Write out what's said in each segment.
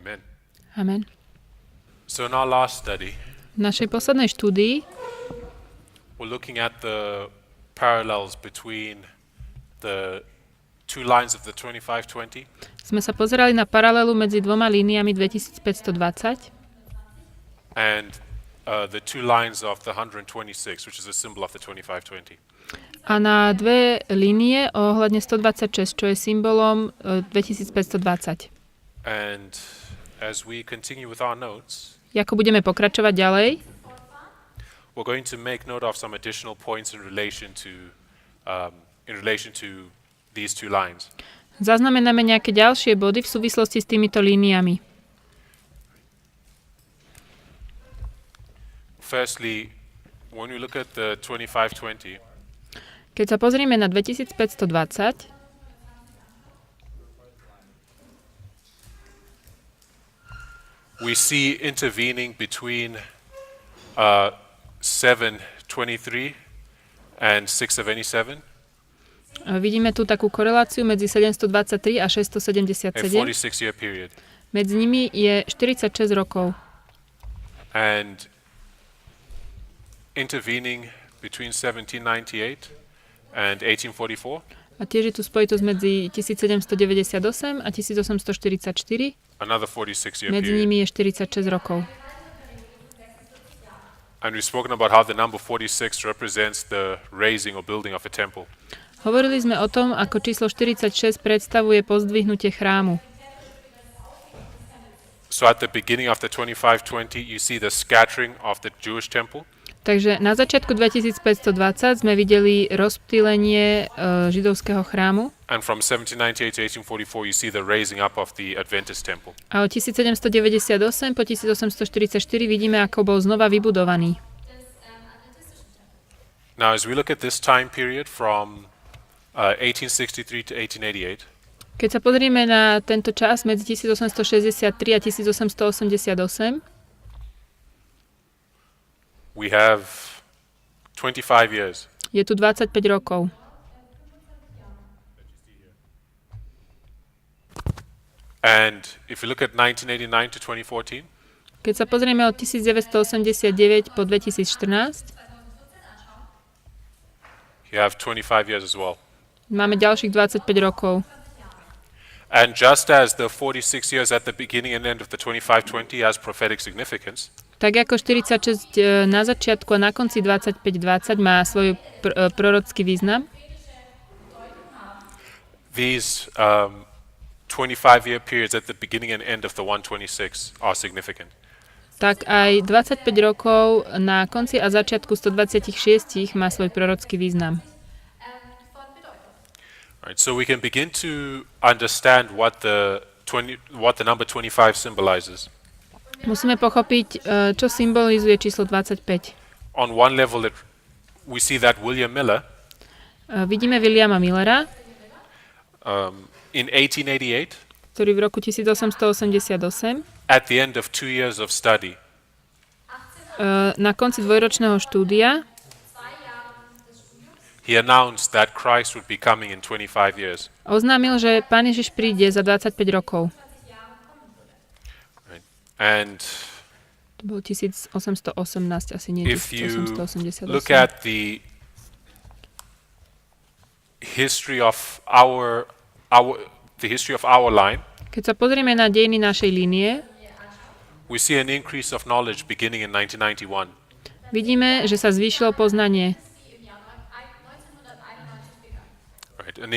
Amen. Amen. So in our last study, V našej poslednej štúdii we're looking at the parallels between the two lines of the 2520 sme sa pozerali na paralelu medzi dvoma líniami 2520 and the two lines of the 126, which is a symbol of the 2520. a na dve línie ohľadne 126, čo je symbolom 2520. And as we continue with our notes, Ako budeme pokračovať ďalej, we're going to make note of some additional points in relation to these two lines. zaznamenáme nejaké ďalšie body v súvislosti s týmito líniami. Firstly, when we look at the 2520, Keď sa pozrieme na 2520, we see intervening between 723 and 6 of any 7, vidíme tu takú koreláciu medzi 723 a a 677. 46-year period. Medzi nimi je 46 rokov. And intervening between 1798 and 1844, A tiež je tu spojitosť medzi 1798 a 1844. another 46-year Medzi period. nimi je 46 rokov. And we've spoken about how the number 46 represents the raising or building of a temple. Hovorili sme o tom, ako číslo 46 predstavuje pozdvihnutie chrámu. So at the beginning of the 2520, you see the scattering of the Jewish temple. Takže na začiatku 2520 sme videli rozptýlenie židovského chrámu And from 1798 to 1844, you see the raising up of the Adventist temple. a od 1798 po 1844 vidíme, ako bol znova vybudovaný. Now, as we look at this time period from 1863 to 1888, Keď sa pozrieme na tento čas medzi 1863 a 1888, we have 25 years. je tu 25 rokov. And if you look at 1989 to 2014, Keď sa pozrieme od 1989 po 2014, you have 25 years as well. máme ďalších 25 rokov. And just as the 46 years at the beginning and end of the 2520 has prophetic significance, Tak ako 46 na začiatku a na konci 25-20 má svoj prorocký význam, these 25-year periods at the beginning and end of the 126 are significant. tak aj 25 rokov na konci a začiatku 126 má svoj prorocký význam. Right, so we can begin to understand what the number 25 symbolizes. Musíme pochopiť, čo symbolizuje číslo 25. On one level, we see that William Miller Vidíme Williama Millera, in 1888, ktorý v roku 1888 at the end of 2 years of study, na konci dvojročného štúdia he announced that Christ would be coming in 25 years. oznámil, že Pán Ježiš príde za 25 rokov. Right? And To bolo 1818, asi nie if you 1888. look at the history of our line, Keď sa pozrieme na dejiny našej línie, we see an increase of knowledge beginning in 1991. vidíme, že sa zvýšilo poznanie. Right? And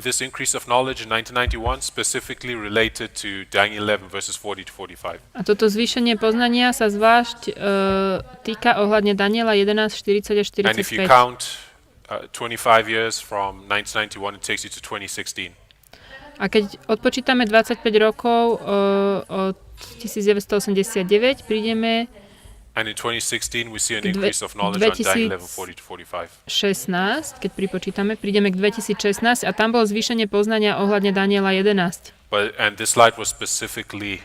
this increase of knowledge in 1991 specifically related to Daniel 11 verses 40 to 45. A toto zvýšenie poznania sa zvlášť týka ohľadne Daniela 11, 40 a And if you 45. count 25 years from 1991, it takes you to 2016. A keď odpočítame 25 rokov od 1989, prídeme And in 2016, we see an increase of knowledge on Daniel 11 40 to 45. 16, keď pripočítame, prídeme k 2016 a tam bolo zvýšenie poznania ohľadne Daniela 11. And this light was specifically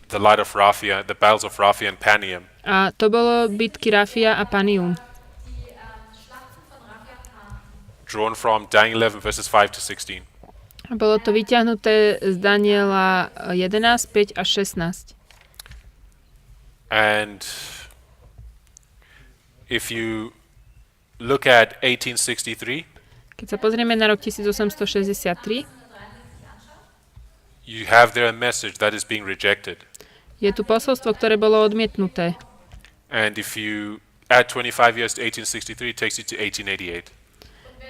the light of Raphia, the battles of Raphia and Panium. A to bolo bitky Rafia a Panium. Drawn from Daniel 11 verses 5 to 16. Bolo to vyťahnuté z Daniela 11, 5 až 16. And if you look at 1863, Keď sa pozrieme na rok 1863, you have there a message that is being rejected. je tu posolstvo, ktoré bolo odmietnuté. And if you add 25 years to 1863, it takes you to 1888.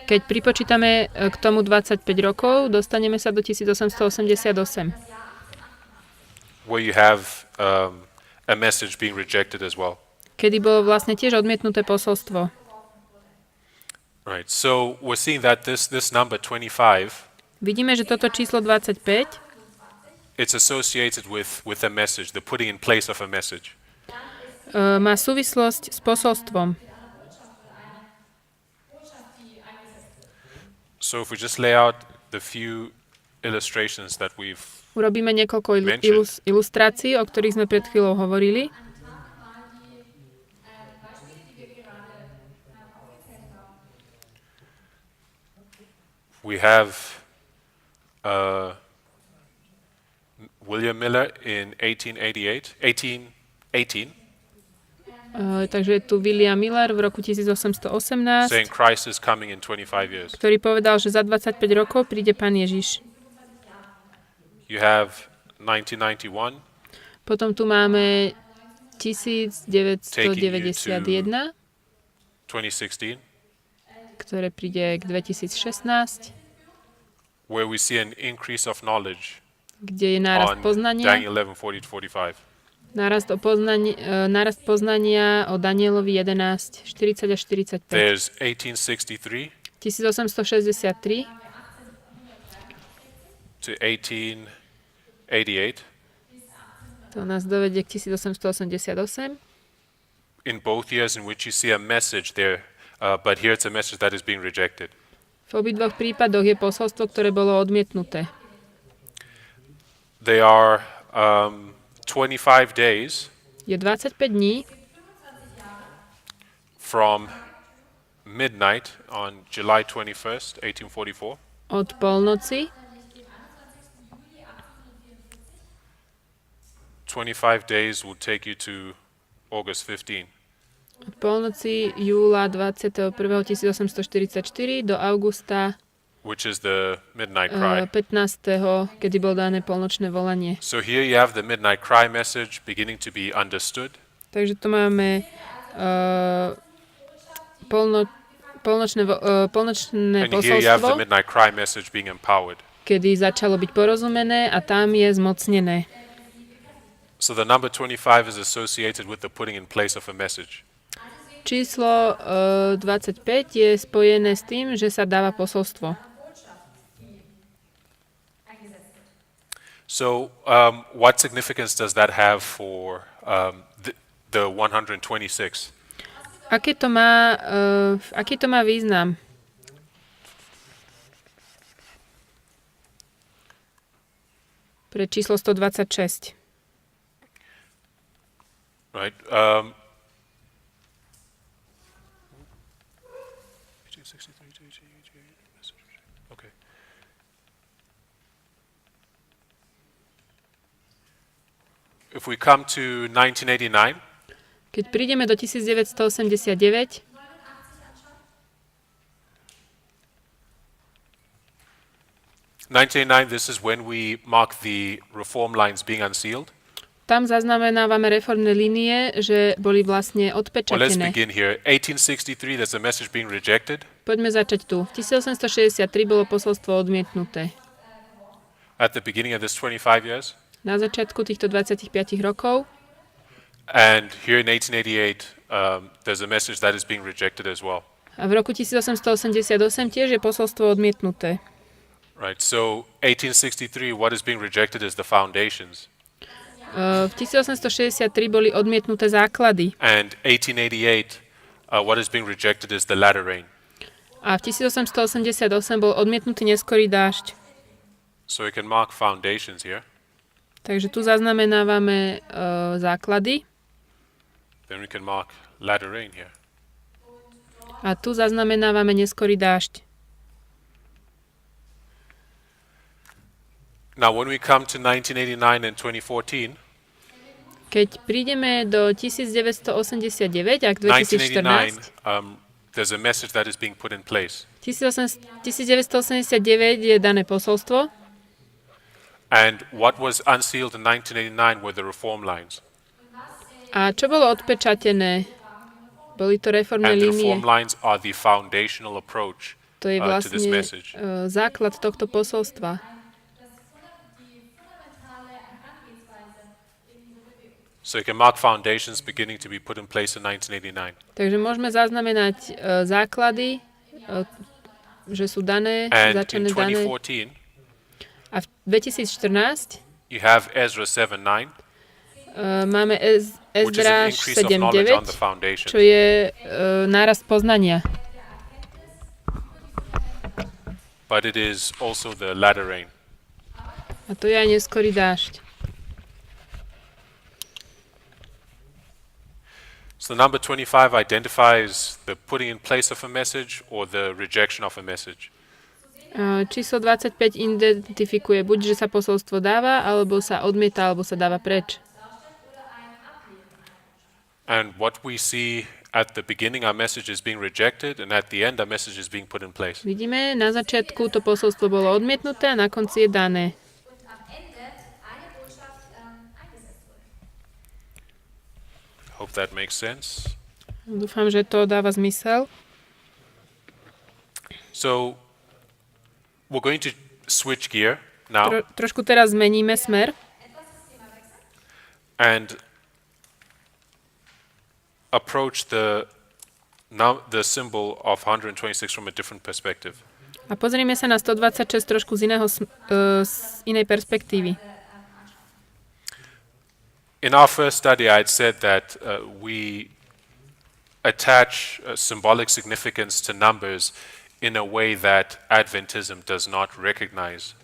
Keď pripočítame k tomu 25 rokov, dostaneme sa do 1888, where you have a message being rejected as well. kedy bolo vlastne tiež odmietnuté posolstvo. Right. So we're seeing that this number 25, Vidíme, že toto číslo 25 it's associated with a message, the putting in place of a message. má súvislosť s posolstvom. So if we just lay out the few illustrations that we've Urobíme niekoľko ilustrácií, o ktorých sme pred chvíľou hovorili. we have William Miller in 1818, Takže je tu William Miller v roku 1818, saying Christ is coming in 25 years. ktorý povedal, že za 25 rokov príde Pán Ježiš. You have 1991, Potom tu máme 1991, 2016, ktoré príde k 2016, where we see an increase of knowledge kde je nárast on poznania, Daniel 11, 40-45. nárast poznania o Danielovi 11, 40 až 45. There's 1863 1863 to 1888. to nás dovedie k 1888. In both years in which you see a message there, but here it's a message that is being rejected. V obidvoch prípadoch je posolstvo, ktoré bolo odmietnuté. They are 25 days Je 25 dní from midnight on July 21st, 1844, od polnoci, 25 days will take you to August 15. od polnoci júla 21. 1844 do augusta Which is the midnight cry. 15., kedy bolo dané polnočné volanie. So here you have the midnight cry message beginning to be understood. Takže tu máme polnočné And here you have the posolstvo, midnight cry message being empowered. kedy začalo byť porozumené a tam je zmocnené. So the number 25 is associated with the putting in place of a message. Číslo 25 je spojené s tým, že sa dáva posolstvo. So what significance does that have for the 126? Aký to má význam? Pre číslo 126. Right? 1863. Okay. If we come to 1989, Keď prídeme do 1989, this is when we mark the reform lines being unsealed. tam zaznamenávame reformné línie, že boli vlastne Well, let's odpečatené. begin here. 1863, there's a message being rejected. Poďme začať tu. V 1863 bolo posolstvo odmietnuté. At the beginning of this 25 years. Na začiatku týchto 25 rokov. And here in 1888, there's a message that is being rejected as well. A v roku 1888 tiež je posolstvo odmietnuté. Right, so 1863, what is being rejected is the foundations. V 1863 boli odmietnuté základy. And 1888, what is being rejected is the latter rain. A v 1888 bol odmietnutý neskorý dážď. So we can mark foundations here. Takže tu zaznamenávame základy Then we can mark latter rain here. a tu zaznamenávame neskorý dážď. Now, when we come to 1989 and 2014, Keď prídeme do 1989 a k 1989, 2014, there's a message that is being put in place. 1989 je dané posolstvo And what was unsealed in 1989 were the reform lines. a čo bolo odpečatené? Boli to reformné And the línie. reform lines are the foundational approach To je to this vlastne message. základ tohto posolstva. So you can mark foundations beginning to be put in place in 1989. Takže môžeme zaznamenať základy, že sú dané, And in začané dané. 2014, A v 2014 you have Ezra 7:9, máme which is an Ezdráž increase of knowledge on the 7.9, foundation. čo je nárast poznania. But it is also the latter rain. A to je aj neskorý dážď. So number 25 identifies the putting in place of a message or the rejection of a message. Číslo 25 identifikuje buď, že sa posolstvo dáva, alebo sa odmieta, alebo sa dáva preč. And what we see at the beginning, our message is being rejected, and at the end, our message is being put in place. Vidíme, na začiatku to posolstvo bolo odmietnuté a na konci je dané. Hope that makes sense. Dúfam, že to dáva zmysel. So we're going to switch gear now Trošku teraz zmeníme smer and approach the symbol of 126 from a different perspective. a pozrieme sa na 126 trošku z inej perspektívy. In our first study, I had said that we attach symbolic significance to numbers in a way that Adventism does not recognize.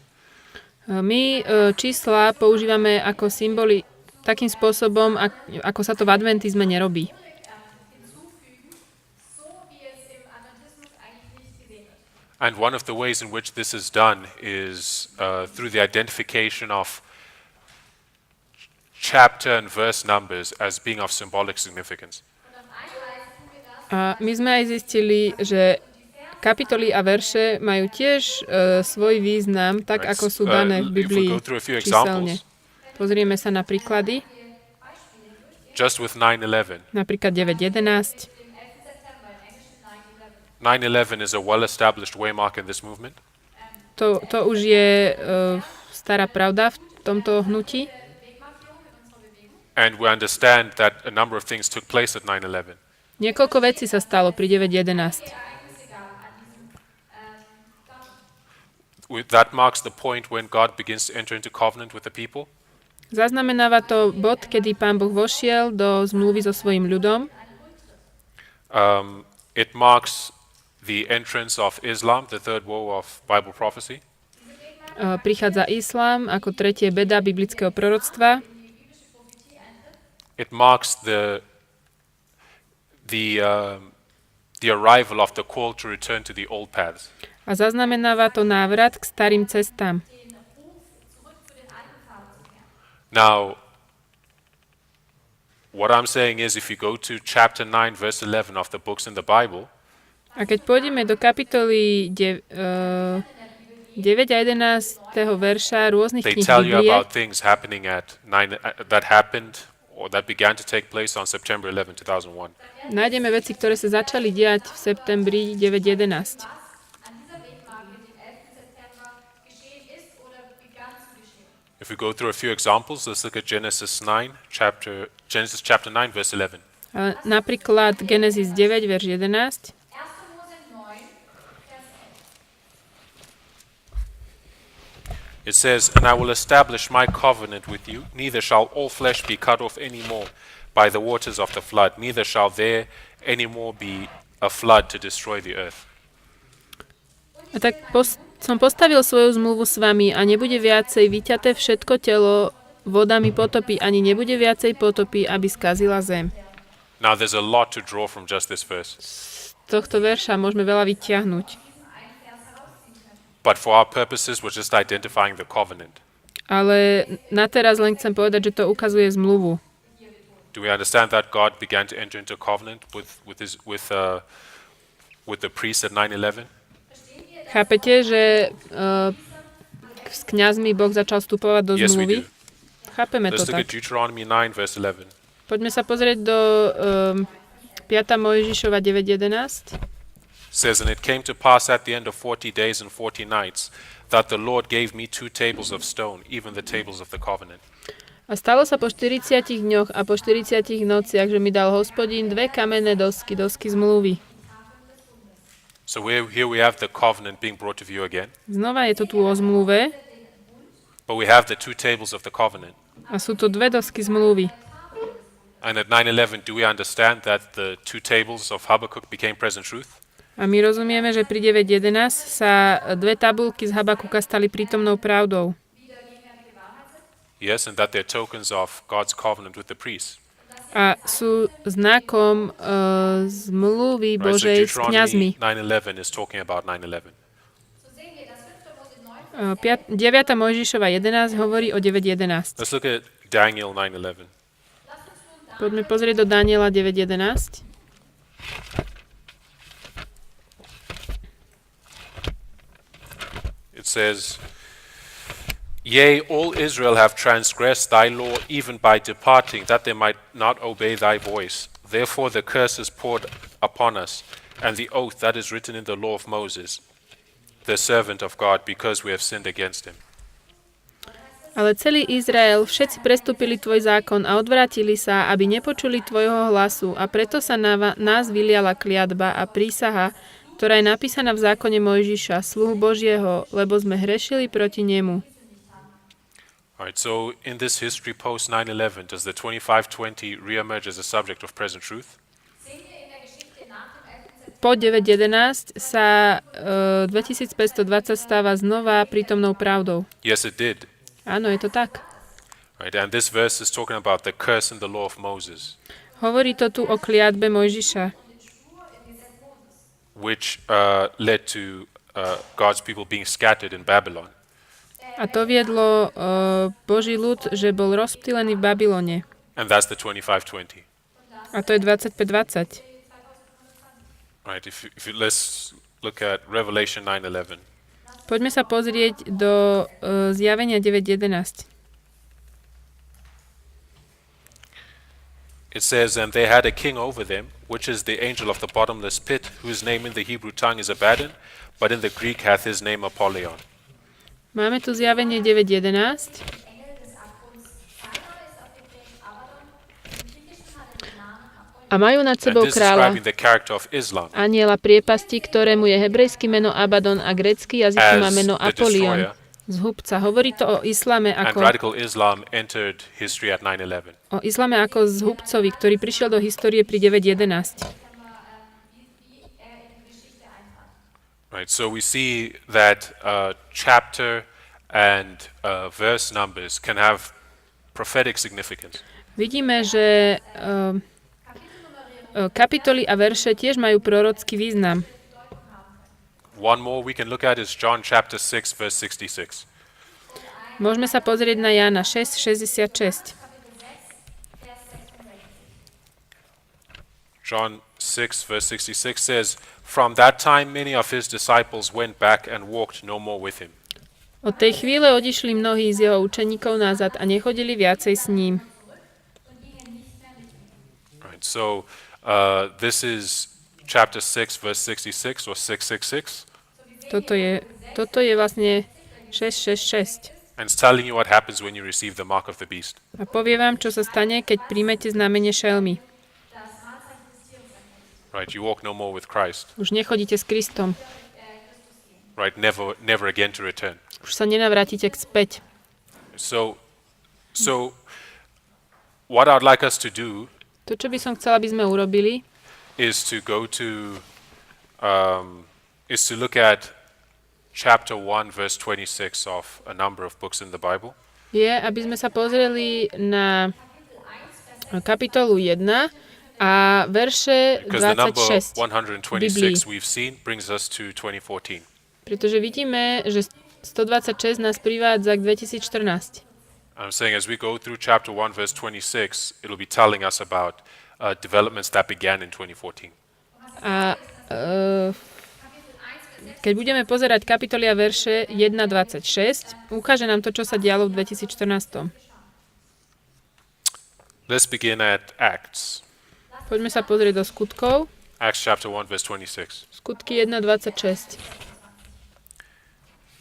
My čísla používame ako symboly takým spôsobom, ako sa to v adventizme nerobí. And one of the ways in which this is done is through the identification of chapter and verse numbers as being of symbolic significance. A my sme aj zistili, že kapitoly a verše majú tiež svoj význam, tak Right. ako sú dané v If we Biblii go through a few číselne. examples, Pozrieme sa na príklady, just with 9/11. napríklad 9.11. 9/11 is a well-established waymark in this movement. To už je stará pravda v tomto hnutí. And we understand that a number of things took place at 9/11. Niekoľko vecí sa stalo pri 9.11. That marks the point when God begins to enter into covenant with the people. Zaznamenáva to bod, kedy Pán Boh vošiel do zmluvy so svojím ľudom. It marks the entrance of Islam, the third woe of Bible prophecy. Prichádza islám ako tretie beda biblického proroctva. It marks the arrival of the call to return to the old paths. A zaznamenáva to návrat k starým cestám. Now, what I'm saying is if you go to chapter 9, verse 11 of the books in the Bible, A keď pôjdeme do kapitoly 9 a 11. verša rôznych they kníh tell you Biblie, about things happening at 9 that happened or that began to take place on September 11, 2001. nájdeme veci, ktoré sa začali diať v septembri 9.11. If we go through a few examples, let's look at Genesis chapter 9, verse 11. Napríklad Genesis 9, verš 11. It says, "And I will establish my covenant with you, neither shall all flesh be cut off any more by the waters of the flood, neither shall there any more be a flood to destroy the earth." A tak som postavil svoju zmluvu s vami a nebude viacej vyťaté všetko telo vodami potopy, ani nebude viacej potopy, aby skazila zem. Now there's a lot to draw from just this verse. Z tohto verša môžeme veľa vyťahnuť. But for our purposes, we're just identifying the covenant. Ale na teraz len chcem povedať, že to ukazuje zmluvu. Do we understand that God began to enter into covenant with the priests at 9/11? Chápete, že s kňazmi Boh začal vstupovať do Yes, we zmluvy? do. Chápeme to Let's look tak. at Deuteronomy 9, verse 11. Poďme sa pozrieť do 5. Mojžišova 9.11. Says, and it came to pass at the end of 40 days and 40 nights that the Lord gave me 2 tables of stone, even the tables of the covenant. A stalo sa po 40 dňoch a po 40 nociach, že mi dal Hospodín 2 kamenné dosky zmluvy. So here we have the covenant being brought to view again, Znova je to tu o zmluve but we have the 2 tables of the covenant. a sú to 2 dosky zmluvy. And at 9/11, do we understand that the 2 tables of Habakkuk became present truth? A my rozumieme, že pri 9.11 sa 2 tabulky z Habakuka stali prítomnou pravdou. Yes, and that they're tokens of God's covenant with the priests. A sú znakom zmluvy Right, so Božej s kňazmi. Deuteronomy 9:11 is talking about 9/11. 9. Mojžišova 11 hovorí o 9.11. Let's look at Daniel 9:11. Poďme pozrieť do Daniela 9.11. It says, Yea, all Israel have transgressed thy law, even by departing, that they might not obey thy voice. Therefore the curse is poured upon us, and the oath that is written in the law of Moses, the servant of God, because we have sinned against him. Ale celý Izrael, všetci prestúpili tvoj zákon a odvrátili sa, aby nepočuli tvojho hlasu, a preto sa na nás vyliala kliatba a prísaha, ktorá je napísaná v zákone Mojžiša, sluhu Božieho, lebo sme hrešili proti nemu. Alright, so in this history post 9/11, does the 2520 reemerge as a subject of present truth? Po 9.11 sa 2520 stáva znova prítomnou pravdou. Yes, it did. Áno, je to tak. Right, and this verse is talking about the curse in the law of Moses, Hovorí to tu o kliatbe Mojžiša, which led to God's people being scattered in Babylon. a to viedlo Boží ľud, že bol rozptýlený v Babylone. And that's the 2520. A to je 2520. Right, let's look at Revelation 9:11. Poďme sa pozrieť do zjavenia 9.11. It says, and they had a king over them, which is the angel of the bottomless pit, whose name in the Hebrew tongue is Abaddon, but in the Greek hath his name Apollyon. Máme tu zjavenie 9.11. A majú nad And sebou this is kráľa, describing the character of Islam aniela priepasti, ktorému je hebrejské meno Abaddon a grécky jazyk má as meno the Apollyon. destroyer. Zhubca. Hovorí to o islame And ako, radical Islam entered history at 9/11. o islame ako zhubcovi, ktorý prišiel do histórie pri 9.11. Right, so we see that chapter and verse numbers can have prophetic significance. Vidíme, že kapitoly a verše tiež majú prorocký význam. One more we can look at is John chapter 6, verse 66. Môžeme sa pozrieť na Jána 6.66. John 6, verse 66 says, From that time many of his disciples went back and walked no more with him. Od tej chvíle odišli mnohí z jeho učeníkov nazad a nechodili viacej s ním. Right, so this is chapter 6, verse 66 or 666. Toto je vlastne 666. And it's telling you what happens when you receive the mark of the beast. A povie vám, čo sa stane, keď príjmete znamenie šelmy. Right, you walk no more with Christ. Už nechodíte s Kristom. Right, never again to return. Už sa nenavrátite späť. So what I'd like us to do To, čo by som chcela, aby sme urobili, is to go to is to look at chapter 1 verse 26 of a number of books in the Bible. je, aby sme sa pozreli na kapitolu 1 a verše Because the number 26. 126 we've seen brings us to 2014. Pretože vidíme, že 126 nás privádza k 2014. I'm saying as we go through chapter 1, verse 26, it'll be telling us about developments that began in 2014. A keď budeme pozerať kapitoly a verše 1.26, ukáže nám to, čo sa dialo v 2014. Let's begin at Acts. Poďme sa pozrieť do skutkov. Acts chapter 1, verse 26. Skutky 1.26.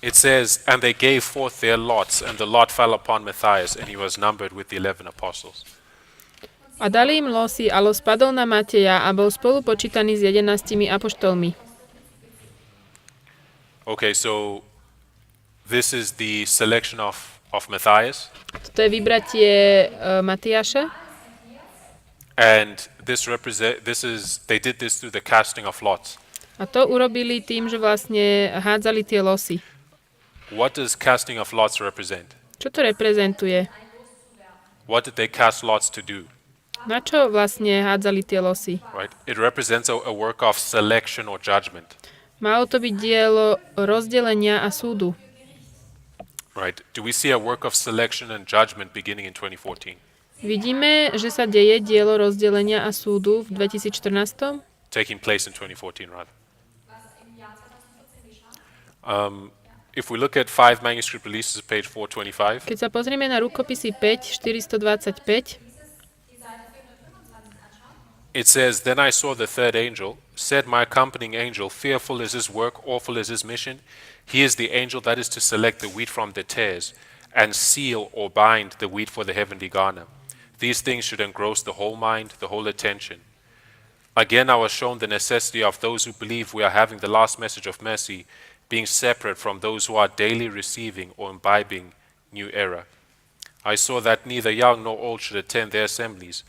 It says, and they gave forth their lots, and the lot fell upon Matthias, and he was numbered with the 11 apostles. A dali im losy, a los spadol na Mateja a bol spolu počítaný s 11 apoštolmi. Okay, so this is the selection of Matthias. Toto je vybratie Matiáša. And they did this through the casting of lots. A to urobili tým, že vlastne hádzali tie losy. What does casting of lots represent? Čo to reprezentuje? What did they cast lots to do? Na čo vlastne hádzali tie losy? Right? It represents a work of selection or judgment. Malo to byť dielo rozdelenia a súdu. Right? Do we see a work of selection and judgment beginning in 2014? Vidíme, že sa deje dielo rozdelenia a súdu v 2014. Taking place in 2014, rather. If we look at 5 manuscript releases, page 425. Keď sa pozrieme na rukopisy 5, 425, it says, then I saw the third angel, said my accompanying angel, fearful is his work, awful is his mission. He is the angel that is to select the wheat from the tares, and seal or bind the wheat for the heavenly garner. These things should engross the whole mind, the whole attention. Again I was shown the necessity of those who believe we are having the last message of mercy, being separate from those who are daily receiving or imbibing new error. I saw that neither young nor old should attend the assemblies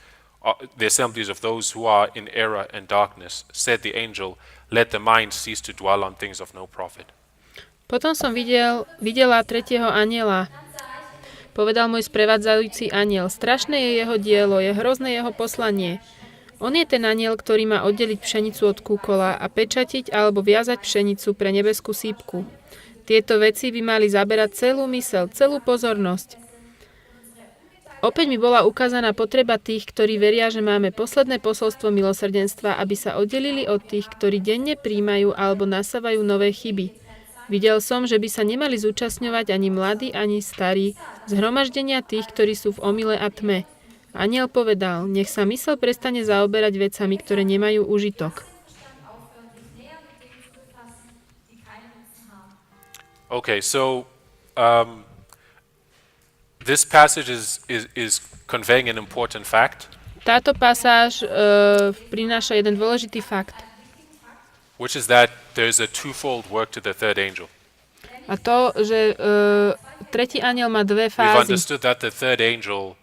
of those who are in error and darkness. Said the angel, let the mind cease to dwell on things of no profit. Potom som videla tretieho anjela. Povedal môj sprevádzajúci anjel, strašné je jeho dielo, je hrozné jeho poslanie. On je ten anjel, ktorý má oddeliť pšenicu od kúkola a pečatiť alebo viazať pšenicu pre nebeskú sípku. Tieto veci by mali zaberať celú myseľ, celú pozornosť. Opäť mi bola ukázaná potreba tých, ktorí veria, že máme posledné posolstvo milosrdenstva, aby sa oddelili od tých, ktorí denne príjmajú alebo nasávajú nové chyby. Videl som, že by sa nemali zúčastňovať ani mladí, ani starí, zhromaždenia tých, ktorí sú v omyle a tme. Anjel povedal, nech sa myseľ prestane zaoberať vecami, ktoré nemajú užitok. Okay, so this passage is conveying an important fact. Táto pasáž prináša jeden dôležitý fakt. Which is that there is a twofold work to the third angel. A to, že tretí anjel má dve We've fázy. understood that the third angel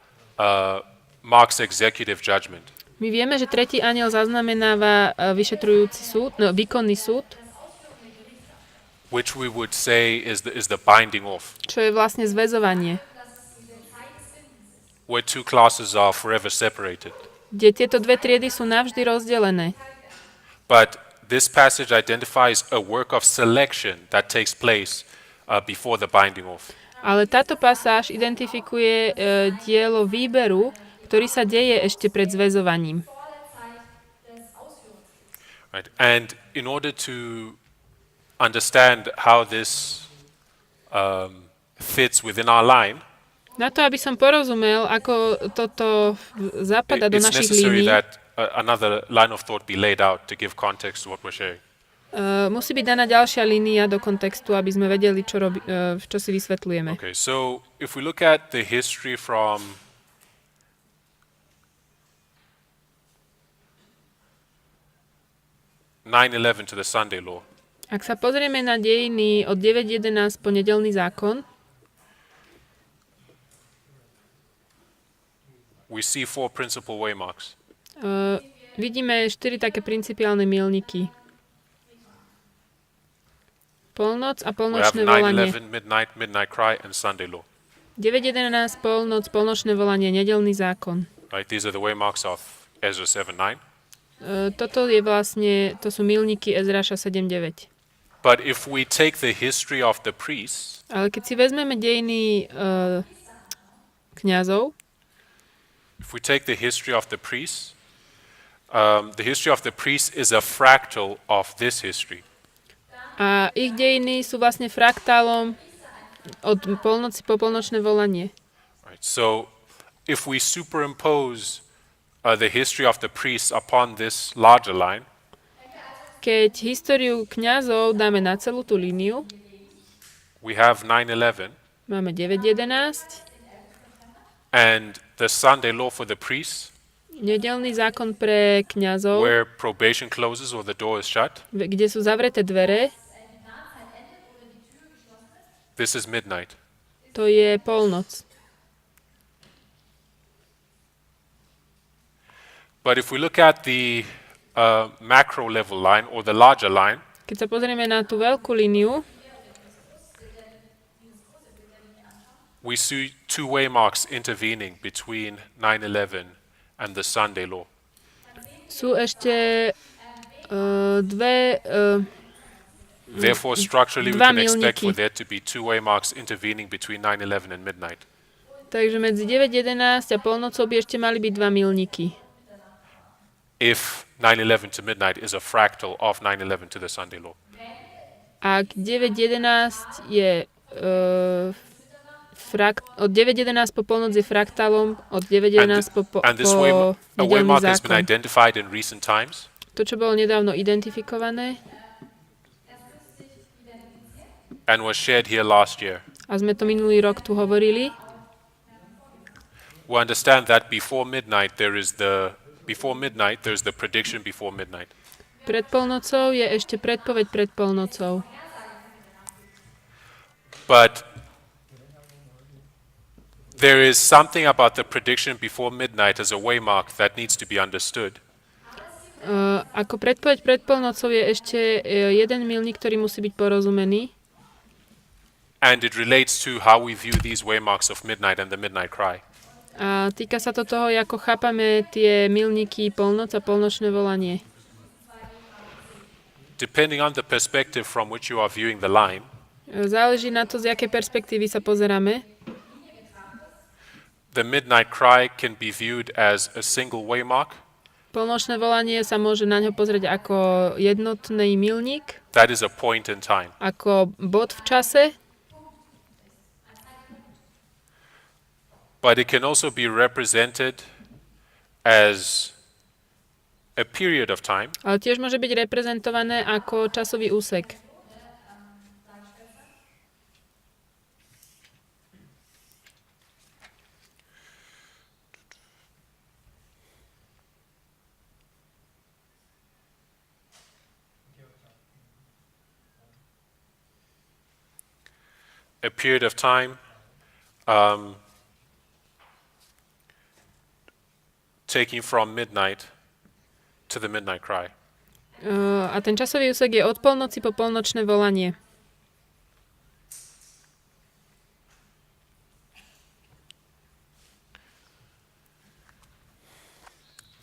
marks executive judgment. My vieme, že tretí anjel zaznamenáva vyšetrujúci súd, výkonný súd, which we would say is the binding off, čo je vlastne zväzovanie, where two classes are forever separated. kde tieto dve triedy sú navždy rozdelené. But this passage identifies a work of selection that takes place before the binding off. Ale táto pasáž identifikuje dielo výberu, ktorý sa deje ešte pred zväzovaním. Right. And in order to understand how this fits within our line, Na to, aby som porozumel, ako toto zapadá do it's našich necessary línií, that another line of thought be laid out to give context to what we're sharing. musí byť daná ďalšia línia do kontextu, aby sme vedeli, čo si vysvetľujeme. Okay, so if we look at the history from 9/11 to the Sunday law, Ak sa pozrieme na dejiny od 9.11 po nedeľný zákon, we see 4 principal waymarks. vidíme 4 také principiálne milníky. Polnoc a We have polnočné volanie. 9/11, midnight cry, and Sunday law. 9.11, polnoc, polnočné volanie, nedeľný zákon. Right, these are the waymarks of Ezra 7:9. Toto je vlastne, to sú milníky Ezráša 7.9. But if we take the history of the priests, Ale keď si vezmeme dejiny kňazov, if we take the history of the priests is a fractal of this history. a ich dejiny sú vlastne fraktálom od polnoci po polnočné volanie. Right. So if we superimpose the history of the priests upon this larger line, Keď históriu kňazov dáme na celú tú líniu, we have 9/11, máme 9.11, and the Sunday law for the priests, nedelný zákon pre kňazov, where probation closes or the door is shut. kde sú zavreté dvere, This is midnight. to je polnoc. But if we look at the macro level line or the larger line, Keď sa pozrieme na tú veľkú líniu, we see two waymarks intervening between 9/11 and the Sunday law. sú ešte dve... Therefore, structurally, we Dva can expect milníky. for there to be two waymarks intervening between 9/11 and midnight. Takže medzi 9.11 a polnocou by ešte mali byť 2 milníky. If 9/11 to midnight is a fractal of 9/11 to the Sunday law. Ak 9.11 je... od 9.11 po polnoc je fraktálom, od 9.11 po And this nedelný waymark has been zákon. identified in recent times. To, čo bolo nedávno identifikované And was shared here last year. a sme to minulý rok tu hovorili, We understand that before midnight there's the prediction before midnight. pred polnocou je ešte predpoveď pred polnocou. But there is something about the prediction before midnight as a waymark that needs to be understood. Ako predpoveď pred polnocou je ešte jeden milník, ktorý musí byť porozumený. And it relates to how we view these waymarks of midnight and the midnight cry. A týka sa to toho, ako chápame tie milníky polnoc a polnočné volanie. Depending on the perspective from which you are viewing the line, Záleží na to, z jakej perspektívy sa pozeráme. the midnight cry can be viewed as a single waymark. Polnočné volanie sa môže na ňo pozrieť ako jednotný milník, That is a point in time. ako bod v čase, But it can also be represented as a period of time. ale tiež môže byť reprezentované ako časový úsek. A period of time taking from midnight to the midnight cry. A ten časový úsek je od polnoci po polnočné volanie.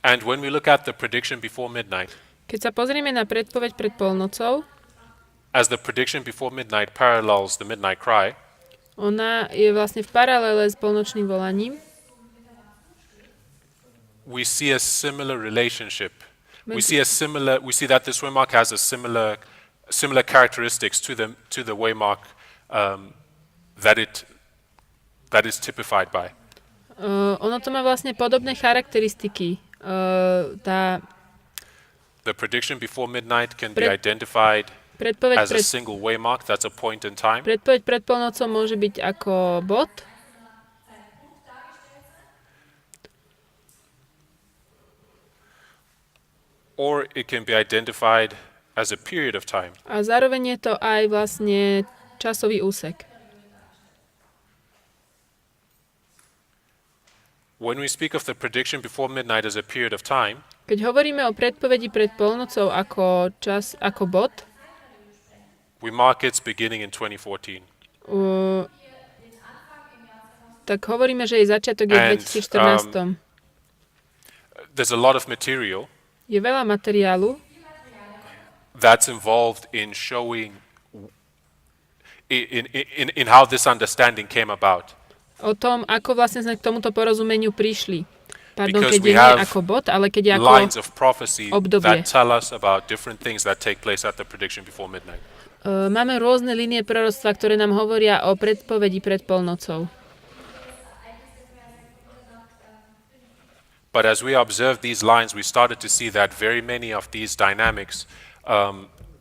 And when we look at the prediction before midnight, Keď sa pozrieme na predpoveď pred polnocou, as the prediction before midnight parallels the midnight cry, ona je vlastne v paralele s polnočným volaním. we see a similar relationship. We see that this waymark has a similar characteristics to the waymark that is typified by. Ono to má vlastne podobné charakteristiky. The prediction before midnight can be identified Predpoveď as a pred, single waymark. That's a point in time. predpoveď pred polnocou môže byť ako bod. Or it can be identified as a period of time. A zároveň je to aj vlastne časový úsek. When we speak of the prediction before midnight as a period of time, Keď hovoríme o predpovedi pred polnocou ako čas, ako bod, we mark its beginning in 2014. tak hovoríme, že jej začiatok je v And, 2014. There's a lot of material Je veľa materiálu, that's involved in showing in how this understanding came about. O tom, ako vlastne sme k tomuto porozumeniu prišli. Pardon, Because keď we je nie have ako bod, ale keď je ako lines of prophecy obdobie. that tell us about different things that take place at the prediction before midnight. Máme rôzne línie proroctva, ktoré nám hovoria o predpovedi pred polnocou. But as we observed these lines, we started to see that very many of these dynamics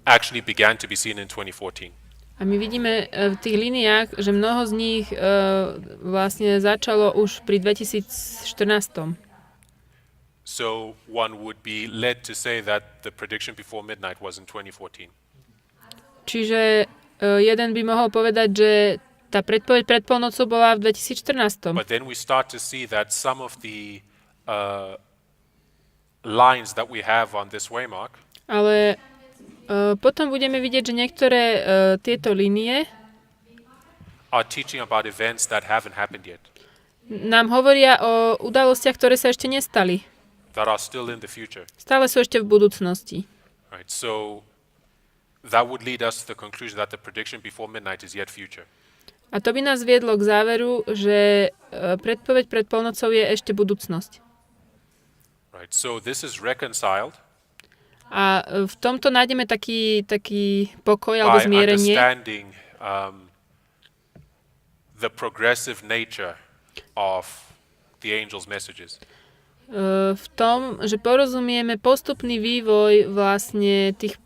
actually began to be seen in 2014. A my vidíme v tých líniách, že mnoho z nich vlastne začalo už pri 2014. So one would be led to say that the prediction before midnight was in 2014. Čiže jeden by mohol povedať, že tá predpoveď pred polnocou bola v 2014. But then we start to see that some of the lines that we have on this waymark Ale potom budeme vidieť, že niektoré tieto línie are teaching about events that haven't happened yet, nám hovoria o udalostiach, ktoré sa ešte nestali. that are still in the future. Stále sú ešte v budúcnosti. Right? So that would lead us to the conclusion that the prediction before midnight is yet future. A to by nás viedlo k záveru, že predpoveď pred polnocou je ešte budúcnosť. Right? So this is reconciled A v tomto nájdeme taký pokoj alebo by zmierenie understanding the progressive nature of the angel's messages. v tom, že porozumieme postupný vývoj vlastne tých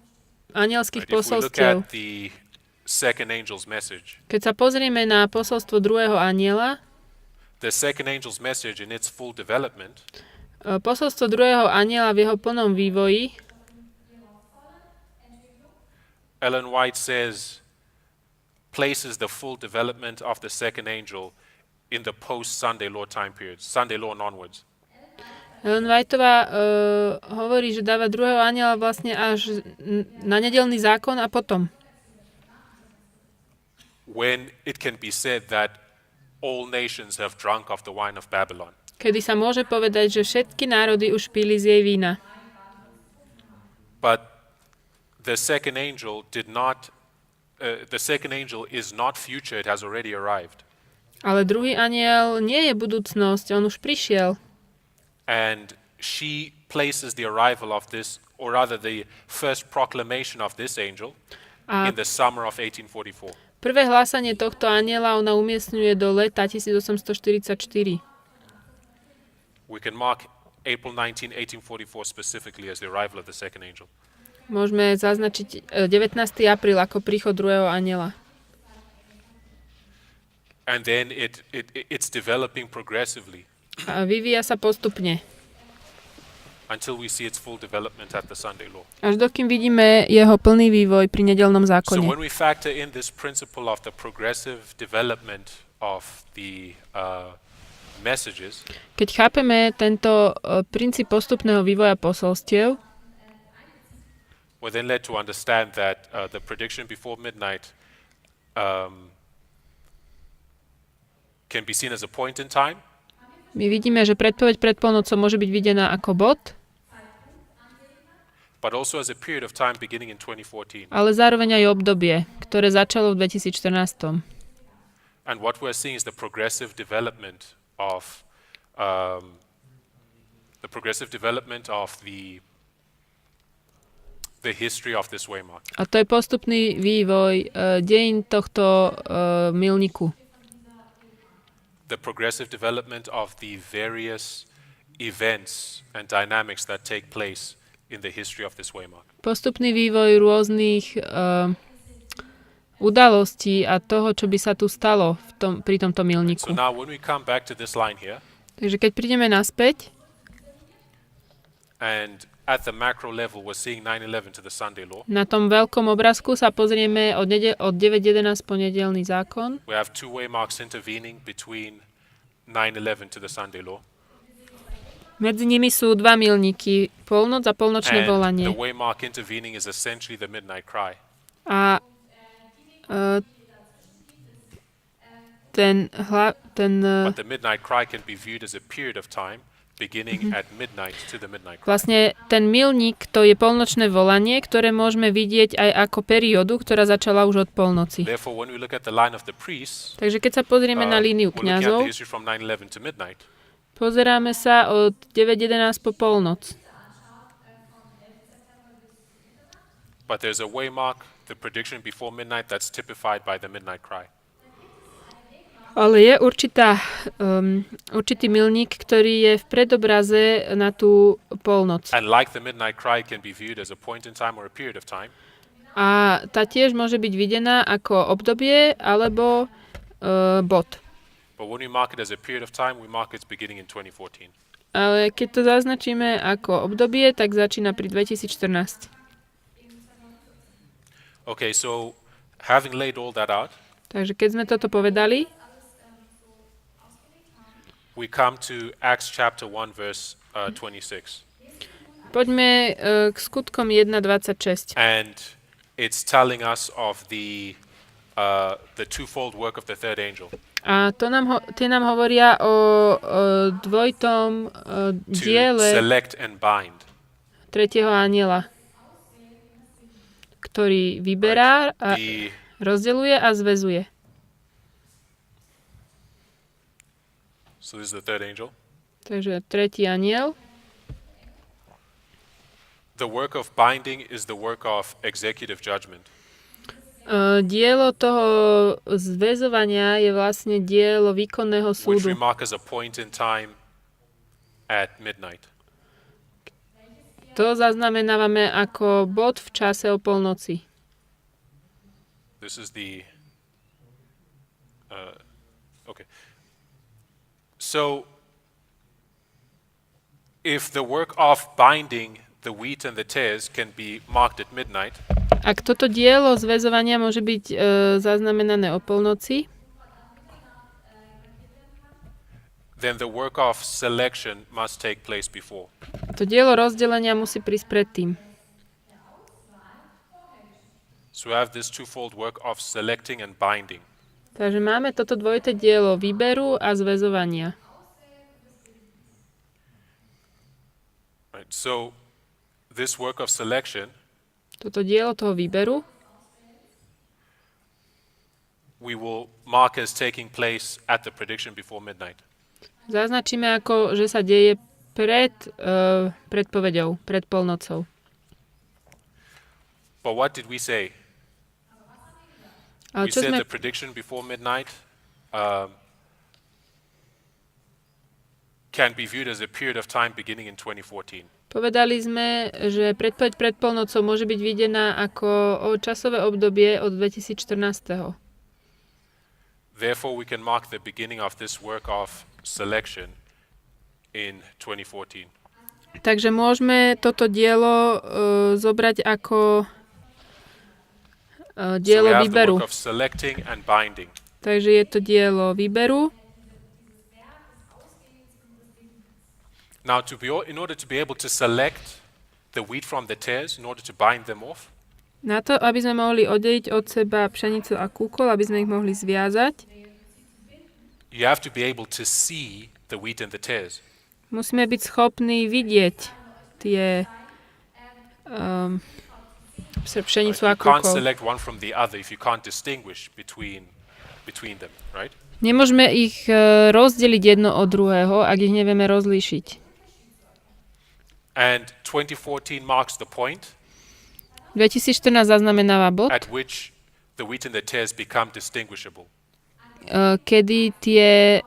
anielských Right? If we look posolstiev. at the second angel's message, Keď sa pozrieme na posolstvo druhého anjela, the second angel's message in its full development posolstvo druhého anjela v jeho plnom vývoji, Ellen White says, places the full development of the second angel in the post-Sunday law time period, Sunday law and onwards. Ellen Whiteová hovorí, že dáva druhého anjela vlastne až na nedeľný zákon a potom. When it can be said that all nations have drunk of the wine of Babylon. Kedy sa môže povedať, že všetky národy už pili z jej vína. But the second angel did not, the second angel is not future, it has already arrived. Ale druhý anjel nie je budúcnosť, on už prišiel. And she places the arrival of this, or rather the first proclamation of this angel, in the summer of 1844. Prvé hlásanie tohto anjela ona umiestňuje do leta 1844. We can mark April 19, 1844 specifically as the arrival of the second angel. Môžeme zaznačiť 19. apríl ako príchod druhého anjela. And then it's developing progressively A vyvíja sa postupne. until we see its full development at the Sunday law. Až dokým vidíme jeho plný vývoj pri nedeľnom So zákone. when we factor in this principle of the progressive development of the messages, Keď chápeme tento princíp postupného vývoja posolstiev, we're then led to understand that the prediction before midnight can be seen as a point in time, my vidíme, že predpoveď pred polnocou môže byť videná ako bod, but also as a period of time beginning in 2014. ale zároveň aj obdobie, ktoré začalo v 2014. And what we're seeing is the progressive development of the history of this waymark. A to je postupný vývoj dejín tohto milníku. The progressive development of the various events and dynamics that take place in the history of this waymark. Postupný vývoj rôznych udalostí a toho, čo by sa tu stalo pri tomto So milníku. now when we come back to this line here, Takže keď prídeme naspäť, and at the macro level we're seeing 9/11 to the Sunday law, na tom veľkom obrázku sa pozrieme od 9.11 po nedeľný zákon. we have two waymarks intervening between 9/11 to the Sunday law, Medzi nimi sú dva milníky, polnoc a polnočné and volanie. the waymark intervening is essentially the midnight cry. A ten But the midnight cry can be viewed as a period of time beginning at midnight to the midnight cry. Vlastne ten milník, to je polnočné volanie, ktoré môžeme vidieť aj ako periódu, ktorá začala už od polnoci. Therefore, when we look at the line of the priests, Takže keď sa pozrieme na líniu we're looking at the kňazov, history from 9:11 to midnight. pozeráme sa od 9:11 po polnoc. But there's a waymark, the prediction before midnight, that's typified by the midnight cry. Ale je určitý milník, ktorý je v predobraze na tú polnoc. And like the midnight cry can be viewed as a point in time or a period of time, A tá tiež môže byť videná ako obdobie alebo bod. but when we mark it as a period of time, we mark its beginning in 2014. Ale keď to zaznačíme ako obdobie, tak začína pri 2014. Okay, so having laid all that out, Takže keď sme toto povedali, we come to Acts chapter 1, verse 26. poďme k skutkom 1.26. And it's telling us of the twofold work of the third angel. A tie nám hovoria o dvojitom To diele select and bind. tretieho anjela, ktorý vyberá a The rozdeľuje a zväzuje. So this is the third angel. Takže tretí anjel. The work of binding is the work of executive judgment. Dielo toho zväzovania je vlastne dielo výkonného Which we súdu. mark as a point in time at midnight. To zaznamenávame ako bod v čase o polnoci. This is the okay. So if the work of binding the wheat and the tares can be marked at midnight, Ak toto dielo zväzovania môže byť zaznamenané o polnoci, then the work of selection must take place before. to dielo rozdelenia musí prísť predtým. So we have this twofold work of selecting and binding. Takže máme toto dvojité dielo výberu a zväzovania. Right? So this work of selection, Toto dielo toho výberu we will mark as taking place at the prediction before midnight. zaznačíme ako, že sa deje pred predpoveďou, pred polnocou. But what did we say? Ale We čo said sme, the prediction before midnight can be viewed as a period of time beginning in 2014. povedali sme, že predpoveď pred polnocou môže byť videná ako časové obdobie od 2014. Therefore, we can mark the beginning of this work of selection in 2014. Takže môžeme toto dielo zobrať ako So we dielo have the výberu. work of selecting and binding. Takže je to dielo výberu. Now, in order to be able to select the wheat from the tares, in order to bind them off, Na to, aby sme mohli oddeliť od seba pšenicu a kúkol, aby sme ich mohli zviazať, you have to be able to see the wheat and the tares. musíme byť schopní vidieť tie pšenicu a You can't kúkol. select one from the other if you can't distinguish between them, right? Nemôžeme ich rozdeliť jedno od druhého, ak ich nevieme rozlíšiť. And 2014 marks the point 2014 zaznamenáva bod, at which the wheat and the tares become distinguishable. kedy tie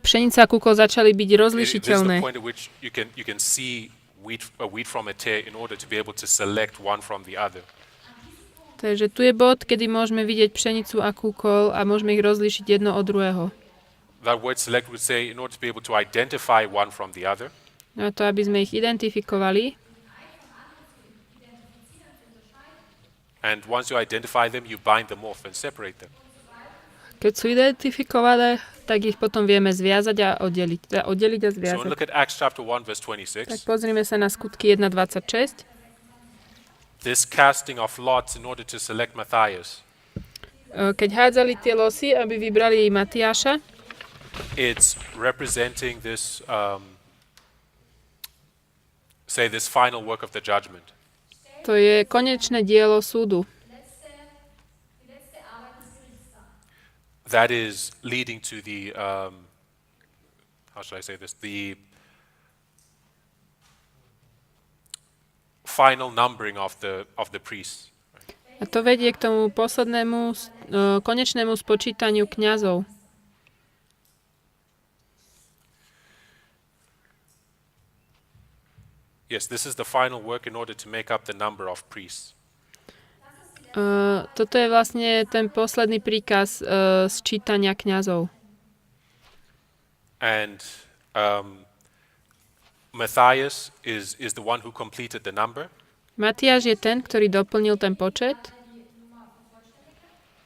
pšenica a kúkol začali byť This is the rozlišiteľné. point at which you can see wheat from a tare in order to be able to select one from the other. Takže tu je bod, kedy môžeme vidieť pšenicu a kúkol a môžeme ich rozlíšiť jedno od druhého. That word select would say in order to be able to identify one from the other, Na to, aby sme ich identifikovali. and once you identify them, you bind them off and separate them. Keď sú identifikované, tak ich potom vieme zviazať a oddeliť. Teda oddeliť a So when zviazať. we look at Acts chapter 1, verse Tak 26, pozrime sa na skutky 1.26. this casting of lots in order to select Matthias, Keď hádzali tie losy, aby vybrali Matiáša, it's representing this say this final work of the judgment. To je konečné dielo súdu. That is leading to the, how should I say this, the final numbering of the priests. A to vedie k tomu poslednému, konečnému spočítaniu kňazov. Yes, this is the final work in order to make up the number of priests. Toto je vlastne ten posledný príkaz sčítania kňazov. And Matthias is the one who completed the number. Matiáš je ten, ktorý doplnil ten počet.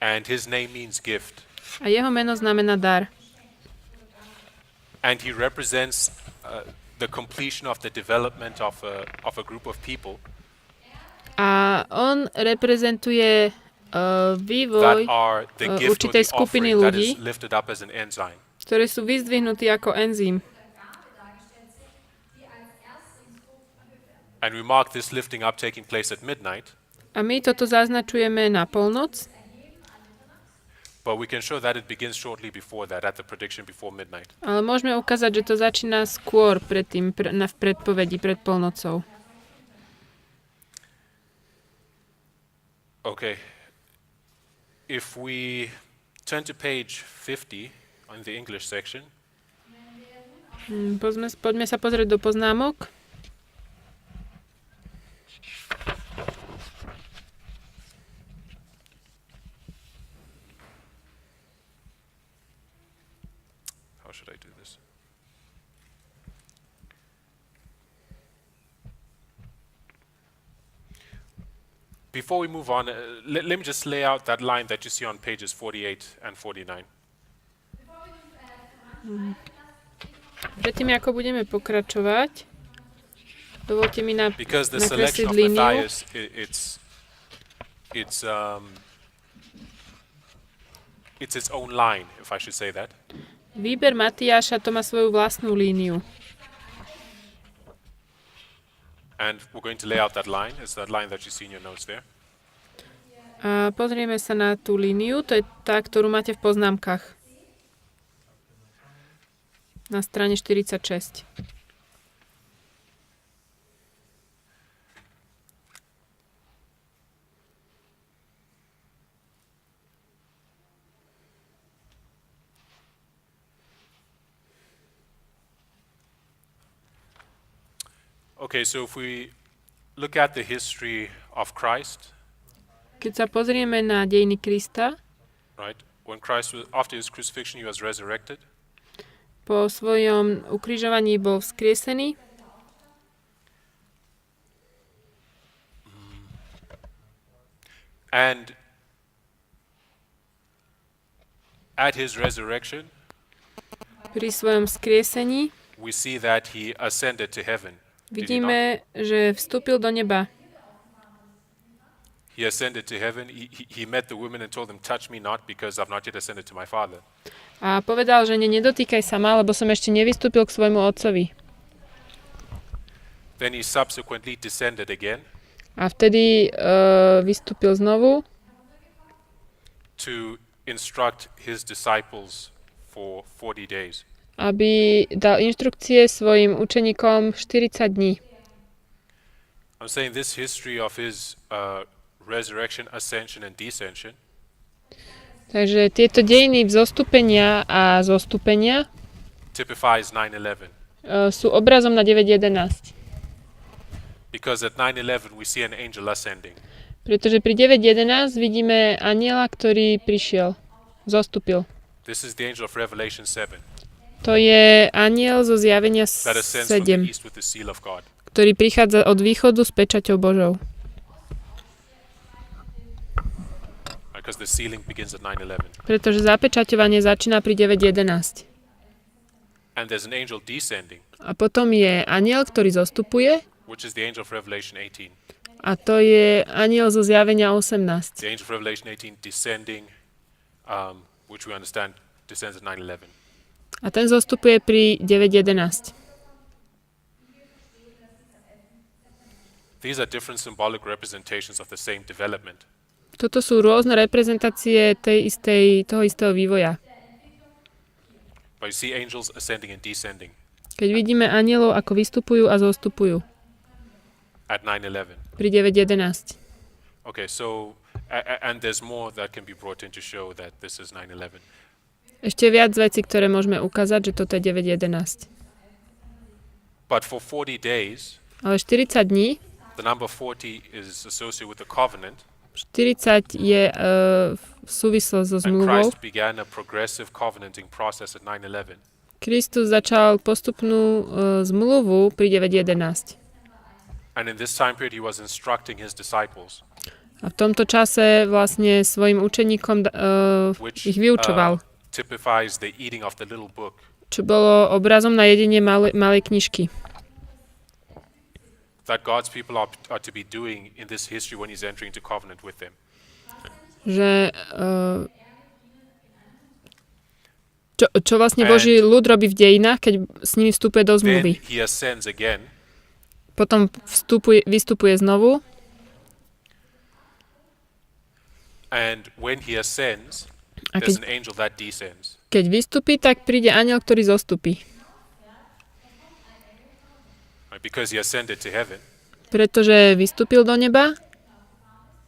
And his name means gift. A jeho meno znamená dar. And he represents the completion of the development of a group of people. A on reprezentuje vývoj určitej skupiny ľudí, ktorí sú vyzdvihnutí ako enzym. And we mark this lifting up taking place at midnight. A my toto zaznačujeme na polnoc. But we can show that it begins shortly before that, at the prediction before midnight. Ale môžeme ukázať, že to začína skôr predtým, v predpovedi pred polnocou. Okay. If we turn to page 50 on the English section. Poďme sa pozrieť do poznámok. How should I do this? Before we move on, let me just lay out that line that you see on pages 48 and 49. Predtým, ako budeme pokračovať, dovolte mi Because the nakresliť selection of líniu. Matthias, it's its own line, if I should say that. Výber Matiáša to má svoju vlastnú líniu. And we're going to lay out that line. It's that line that you see in your notes there. A pozrieme sa na tú líniu, to je tá, ktorú máte v poznámkach. Na strane 46. Okay, so if we look at the history of Christ, Keď sa pozrieme na dejiny Krista, right? When Christ was, after his crucifixion, he was resurrected. po svojom ukrižovaní bol vzkriesený And at his resurrection, pri svojom vzkriesení. we see that he ascended to heaven. Did he not? Vidíme, že vstúpil do neba. He ascended to heaven. He met the women and told them, touch me not, because I've not yet ascended to my Father. A povedal žene, nedotýkaj sa ma, lebo som ešte nevystúpil k svojmu otcovi. Then he subsequently descended again A vtedy vystúpil znovu, to instruct his disciples for 40 days. aby dal inštrukcie svojim učeníkom 40 dní. I'm saying this history of his resurrection, ascension, and descension Takže tieto dejiny vzostupenia a zostúpenia typifies 9/11. sú obrazom na 9.11. Because at 9/11 we see an angel ascending. Pretože pri 9.11 vidíme anjela, ktorý prišiel, zostúpil. This is the angel of Revelation 7 To je anjel zo zjavenia that ascends from the 7, east with the seal of God. ktorý prichádza od východu s pečaťou Božou. Because the sealing begins at 9/11. Pretože zapečaťovanie začína pri 9.11. And there's an angel descending, A potom je anjel, ktorý zostupuje, which is the angel of Revelation 18. a to je anjel zo zjavenia 18. The angel of Revelation 18 descending, which we understand descends at 9/11. A ten zostupuje pri 9.11. These are different symbolic representations of the same development. Toto sú rôzne reprezentácie toho istého vývoja. But you see angels ascending and descending Keď vidíme anjelov, ako vystupujú a zostupujú at 9:11. pri 9.11. Okay, so and there's more that can be brought in to show that this is 9:11. Ešte viac vecí, ktoré môžeme ukázať, že toto je 9.11. But for 40 days, Ale 40 dní, the number 40 is associated with the covenant. 40 je v súvislosť so And zmluvou. Christ began a progressive covenanting process at 9:11. Kristus začal postupnú zmluvu pri 9.11. And in this time period he was instructing his disciples, A v tomto čase vlastne svojim učeníkom which ich vyučoval, typifies the eating of the little book. čo bolo obrazom na jedenie malej knižky. That God's people are to be doing in this history when he's entering into covenant with them. Že čo vlastne Boží ľud robí v dejinách, keď s nimi vstupuje do Then zmluvy. he ascends again, Potom vystupuje znovu and when he ascends, a there's an angel that descends. keď vystupí, tak príde anjel, ktorý zostupí. Right? Because he ascended to heaven. Pretože vystúpil do neba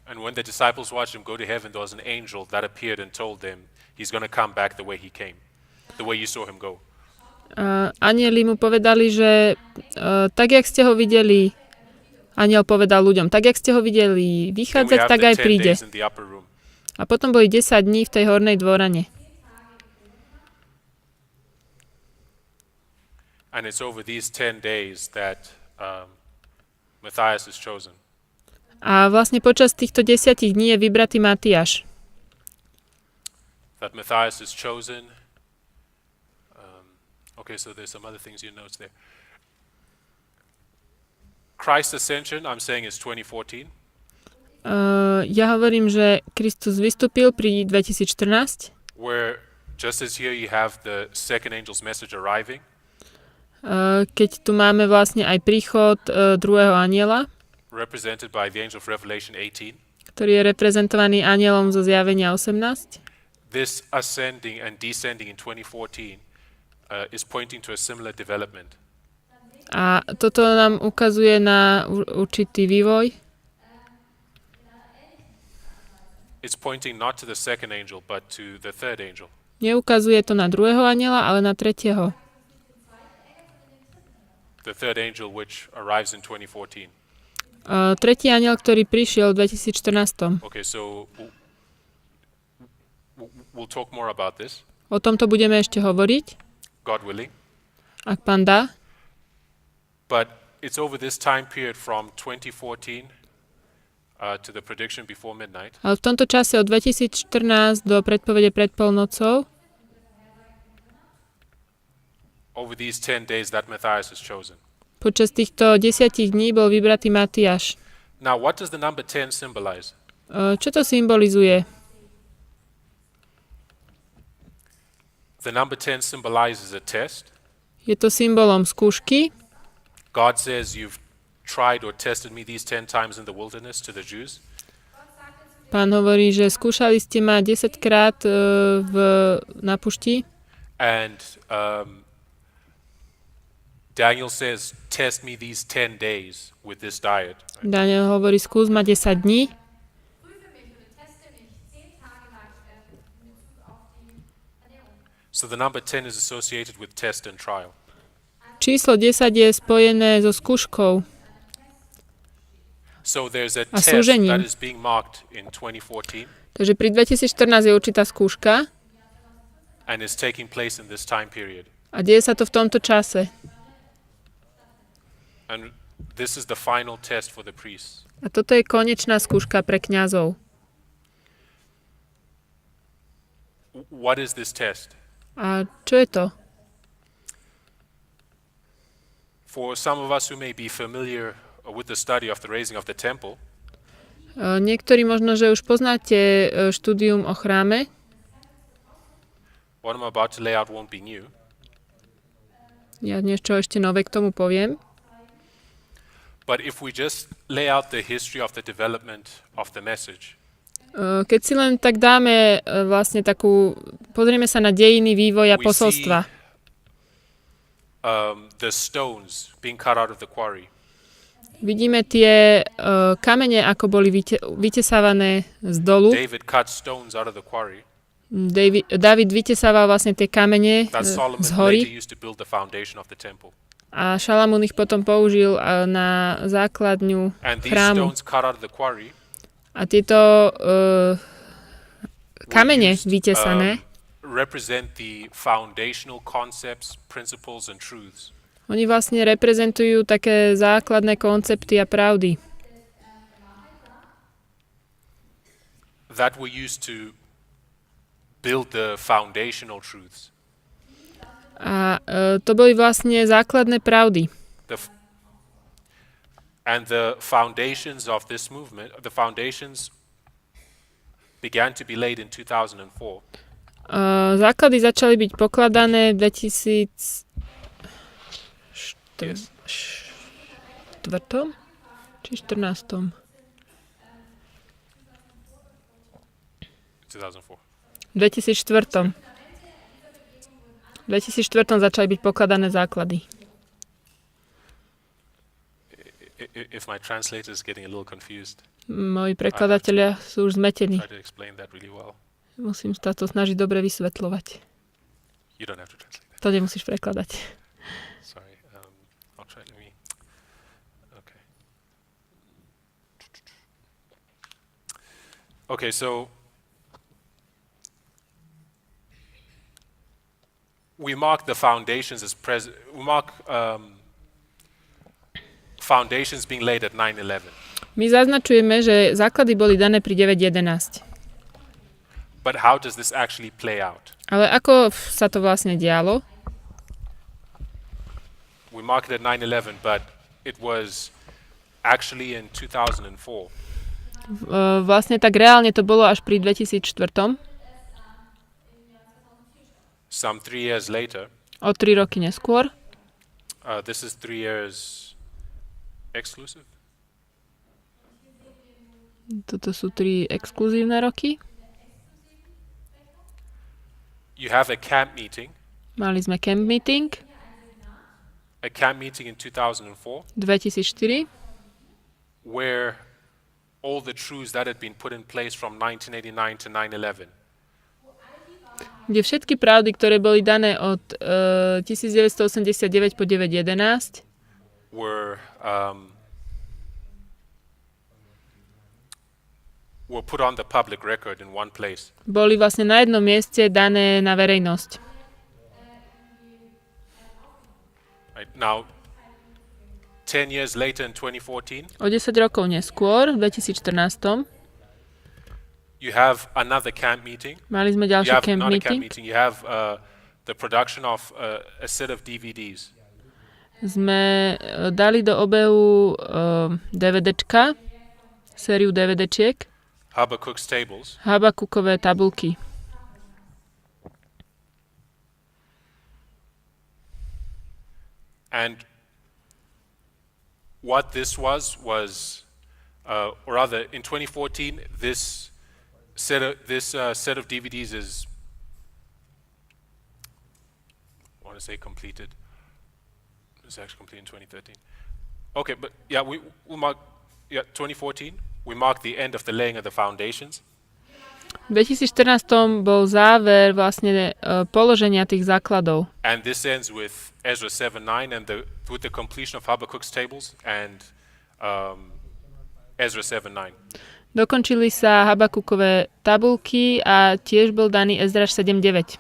And when the disciples watched him go to heaven, there was an angel that appeared and told them he's going to come back the way he came, the way you saw him go. a anjeli mu povedali, že tak, jak ste ho videli, anjel povedal ľuďom, tak, jak ste ho videli Then we vychádzať, have tak the aj 10 príde. days in the upper room. A potom boli 10 dní v tej hornej dvorane. And it's over these 10 days that Matthias is chosen. A vlastne počas týchto 10 dní je vybratý Matiáš. That Matthias is chosen. Okay, so there's some other things you notes there. Christ's ascension, I'm saying, is 2014. Ja hovorím, že Kristus vystúpil pri 2014, Where just as here you have the second angel's message arriving, keď tu máme vlastne aj príchod druhého anjela, represented by the angel of Revelation 18. ktorý je reprezentovaný anjelom zo Zjavenia 18. This ascending and descending in 2014 is pointing to a similar development. A toto nám ukazuje na určitý vývoj. It's pointing not to the second angel, but to the third angel. Neukazuje to na druhého anjela, ale na tretieho. The third angel which arrives in 2014. Tretí anjel, ktorý prišiel v 2014. Okay, so we'll talk more about this, O tomto budeme ešte hovoriť, God willing. ak pán dá. But it's over this time period from 2014 to the prediction before midnight. Ale v tomto čase od 2014 do predpovede pred polnocou, Over these 10 days that Matthias is chosen. počas týchto 10 dní bol vybratý Matiáš. Now, what does the number 10 symbolize? Čo to symbolizuje? The number 10 symbolizes a test. Je to symbolom skúšky. God says, you've tried or tested me these 10 times in the wilderness to the Jews. Pán hovorí, že skúšali ste ma 10 krát na pušti. And Daniel says, test me these 10 days with this diet. Daniel hovorí, skús ma 10 dní. So the number 10 is associated with test and trial. Číslo 10 je spojené so skúškou. So there's a A test súžením. that is being marked in 2014 Takže pri 2014 je určitá skúška and is taking place in this time period. a deje sa to v tomto čase. And this is the final test for the priests. A toto je konečná skúška pre kňazov. What is this test? A čo je to? For some of us who may be familiar with the study of the raising of the temple, Niektorí možno, že už poznáte štúdium o chráme. what I'm about to lay out won't be new. Ja niečo ešte nové k tomu poviem. But if we just lay out the history of the development of the message, Keď si len tak dáme vlastne pozrieme sa na dejiny vývoja we see posolstva. the stones being cut out of the quarry. Vidíme tie kamene, ako boli vytesávané z dolu. David cut stones out of the quarry David vytesával vlastne tie kamene that Solomon z hory later used to build the foundation of the temple. a Šalamún ich potom použil na základňu And these chrámu. stones cut out of the quarry A tieto kamene vytesané, represent the foundational concepts, principles and truths oni vlastne reprezentujú také základné koncepty a pravdy, that were used to build the foundational truths. a to boli vlastne základné pravdy. And the foundations of this movement, the foundations began to be laid in 2004. Základy začali byť pokladané v 2004 či 14. 2004. V 2004. V 2004 začali byť pokladané základy. If my translator is getting a little confused, Moji prekladatelia sú už zmetení. try to explain that really well. Musím sa to snažiť dobre vysvetľovať. You don't have to translate that. To nemusíš prekladať. Sorry. I'll try to me. Okay. Okay, so we mark the foundations as we mark foundations being laid at 9/11. My zaznačujeme, že základy boli dané pri 9.11. But how does this actually play out? Ale ako sa to vlastne dialo? We mark it at 9/11, but it was actually in 2004. Vlastne tak reálne to bolo až pri 2004. Some 3 years later. O 3 roky neskôr. This is 3 years exclusive. Toto sú 3 exkluzívne roky. You have a camp meeting. Mali sme camp meeting. A camp meeting in 2004. 2004. Where all the truths that had been put in place from 1989 to 9/11. Kde všetky pravdy, ktoré boli dané od 1989 po 9.11 were put on the public record in one place. boli vlastne na jednom mieste dané na verejnosť. Right now, 10 years later in 2014, O 10 rokov neskôr, v 2014, you have another camp meeting. mali sme You ďalší have camp not a meeting. camp meeting. You have the production of a set of DVDs. Sme dali do obehu DVDčka, sériu DVDčiek, Habakkuk's tables. Habakukové tabulky. And what this was, or rather, in 2014, this set of DVDs is, I want to say completed. It's actually completed in 2013. Okay, but yeah, we mark 2014. We mark the end of the laying of the foundations. V 2014 bol záver vlastne položenia tých základov. And this ends with Ezra 7:9 and with the completion of Habakkuk's tables and Ezra 7:9. Dokončili sa Habakukové tabulky a tiež bol daný Ezraš 7.9.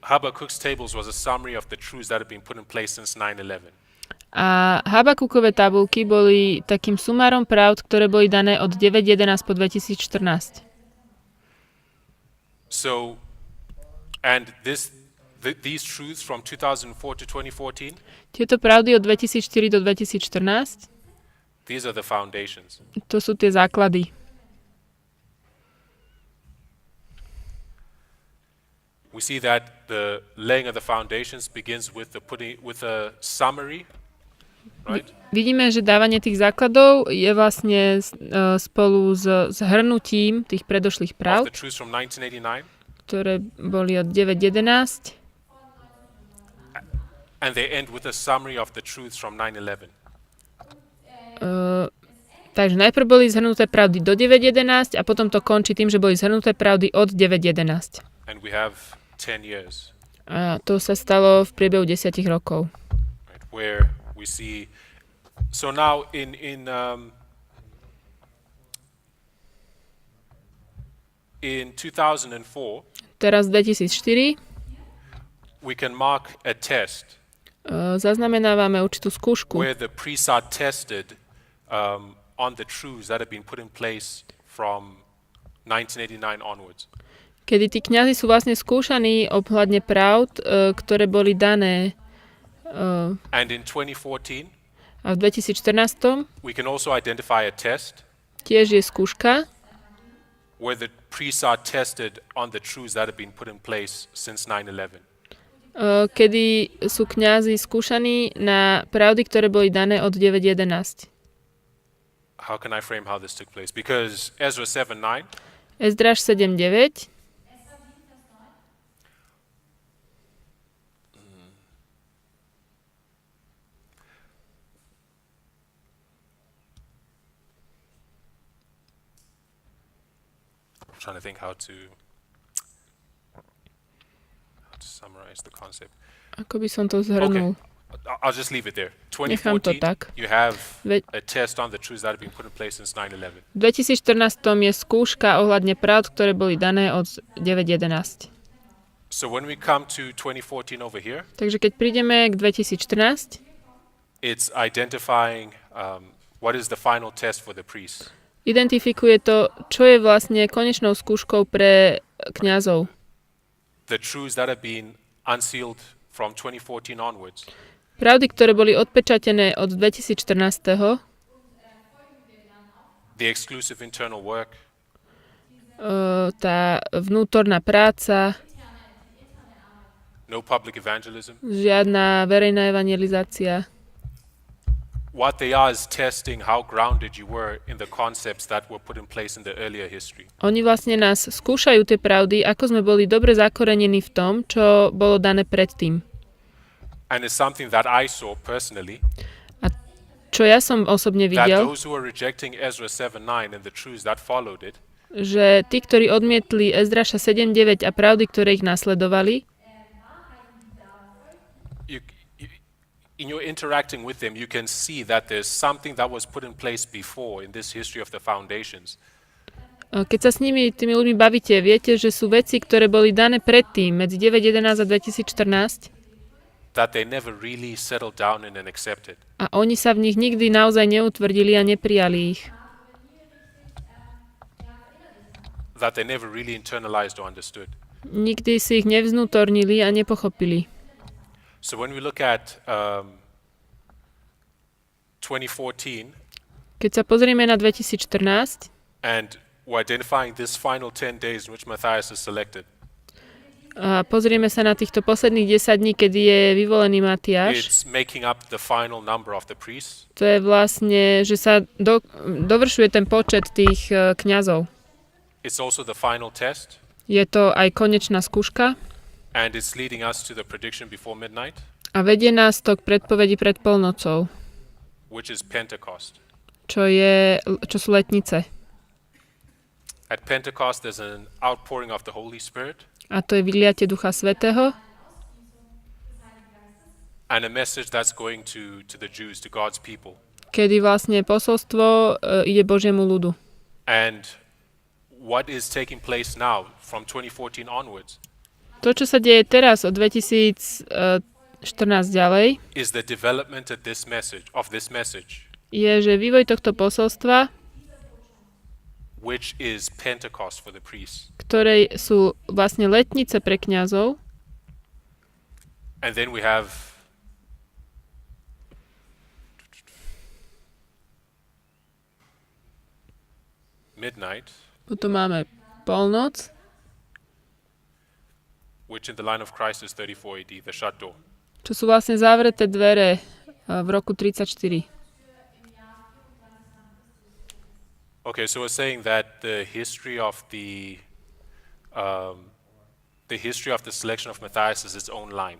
Habakkuk's tables was a summary of the truths that had been put in place since 9/11. A Habakukové tabulky boli takým sumárom pravd, ktoré boli dané od 9.11 po 2014. So, and these truths from 2004 to 2014, Tieto pravdy od 2004 do 2014, these are the foundations. to sú tie základy. We see that the laying of the foundations begins with a summary, right? Vidíme, že dávanie tých základov je vlastne spolu s zhrnutím tých predošlých Of práv, the truths from 1989, ktoré boli od 9.11. and they end with a summary of the truths from 9/11. Takže najprv boli zhrnuté pravdy do 9.11 a potom to končí tým, že boli zhrnuté pravdy od 9.11. And we have 10 years, A to sa stalo v priebehu 10 rokov. right, where we see. So now in 2004, Teraz 2004 we can mark a test zaznamenávame určitú skúšku, where the priests are tested on the truths that have been put in place from 1989 onwards. kedy tí kňazi sú vlastne skúšaní ohľadne pravd, ktoré boli dané And in 2014, a v 2014 we can also identify a test tiež je skúška, where the priests are tested on the truths that have been put in place since 9/11. kedy sú kňazi skúšaní na pravdy, ktoré boli dané od 9.11. How can I frame how this took place? Because Ezra 7:9, Ezdráž 7.9 I'm trying to think how to summarize the concept. Ako by som to zhrnul? I'll just leave it there. Nechám to 2014, tak. you have Ve- a test on the truths that have been put in place since 9/11. V 2014 je skúška ohľadne pravd, ktoré boli dané od 9.11. So when we come to 2014 over here, Takže keď prídeme k 2014, it's identifying what is the final test for the priests. identifikuje to, čo je vlastne konečnou skúškou pre kňazov. The truths that have been unsealed from 2014 onwards. Pravdy, ktoré boli odpečatené od 2014. The exclusive internal work, Tá vnútorná práca, no public evangelism. žiadna verejná evangelizácia. What they are is testing how grounded you were in the concepts that were put in place in the earlier history. Oni vlastne nás skúšajú tie pravdy, ako sme boli dobre zakorenení v tom, čo bolo dané predtým. And it's something that I saw personally, Čo ja som osobne that videl, those who were rejecting Ezra 7:9 and the truths that followed it, že tí, ktorí odmietli Ezdráša 7.9 a pravdy, ktoré ich nasledovali, in your interacting with them, you can see that there's something that was put in place before in this history of the foundations keď sa s nimi, tými ľuďmi bavíte, viete, že sú veci, ktoré boli dané predtým, medzi 9.11 a 2014, that they never really settled down in and accepted. a oni sa v nich nikdy naozaj neutvrdili a neprijali ich. That they never really internalized or understood. Nikdy si ich nevznútornili a nepochopili. So when we look at 2014 Keď sa pozrieme na 2014 and we're identifying this final 10 days in which Matthias is selected, a pozrieme sa na týchto posledných 10 dní, kedy je vyvolený Matiáš, it's making up the final number of the priests. to je vlastne, že sa dovršuje ten počet tých kňazov. It's also the final test, Je to aj konečná skúška and it's leading us to the prediction before midnight, a vedie nás to k predpovedi pred polnocou, which is Pentecost. čo sú letnice. At Pentecost, there's an outpouring of the Holy Spirit A to je vyliatie Ducha Svätého and a message that's going to the Jews, to God's people. kedy vlastne posolstvo ide Božiemu ľudu. And what is taking place now from 2014 onwards To, čo sa deje teraz od 2014 ďalej, is the development of this message, je, že vývoj tohto posolstva, which is Pentecost for the priests. ktoré sú vlastne letnice pre kňazov, And then we have midnight, potom máme polnoc, which in the line of Christ is 34 AD, the shut door. Čo sú vlastne zavreté dvere v roku 34. Okay, so we're saying that the history of the selection of Matthias is its own line.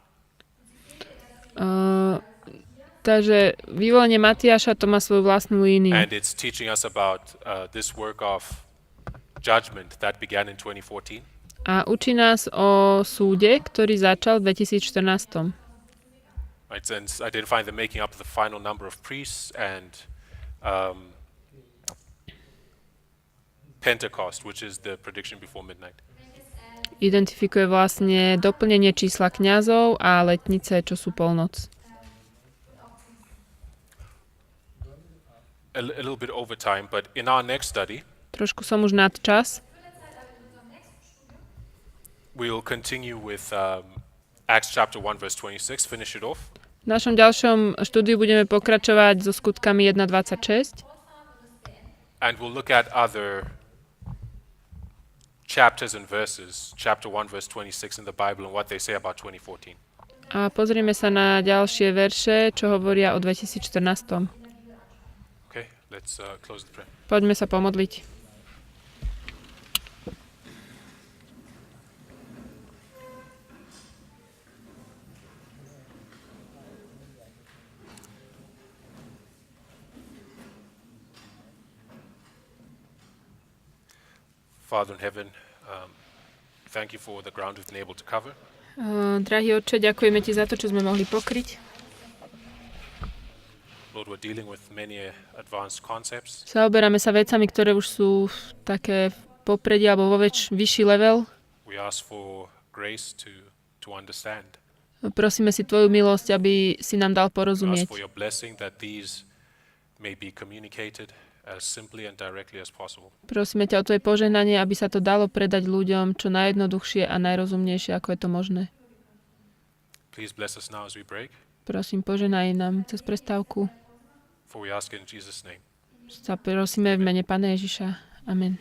Takže vyvolenie Matiáša to má svoju vlastnú líniu. And it's teaching us about this work of judgment that began in 2014. A učí nás o súde, ktorý začal v 2014. Right, and identifying the making up of the final number of priests and Pentecost, which is the prediction before midnight. Identifikuje vlastne doplnenie čísla kňazov a letnice, čo sú polnoc. A little bit over time, but in our next study, Trošku som už nad čas. we'll continue with Acts chapter 1 verse 26, finish it off. V našom ďalšom štúdiu budeme pokračovať so skutkami 1.26 And we'll look at other chapters and verses, chapter 1 verse 26 in the Bible and what they say about 2014. a pozrieme sa na ďalšie verše, čo hovoria o 2014. Okay, let's close the prayer. Poďme sa pomodliť. Father in heaven, thank you for the ground we've been able to cover. Drahý Otče, ďakujeme Ti za to, čo sme mohli pokryť. Lord, we're dealing with many advanced concepts. Zaoberáme sa vecami, ktoré už sú také v popredí alebo vo vyšší level. We ask for grace to understand. Prosíme si Tvoju milosť, aby si nám dal We ask porozumieť. for your blessing that these may be communicated as simply and directly as possible. Prosíme ťa o Tvoje požehnanie, aby sa to dalo predať ľuďom čo najjednoduchšie a najrozumnejšie, ako je to možné. Please bless us now as we break, Prosím, požehnaj nám cez prestávku. for we ask it in Jesus' name. Sa prosíme v mene Pána Ježiša. Amen.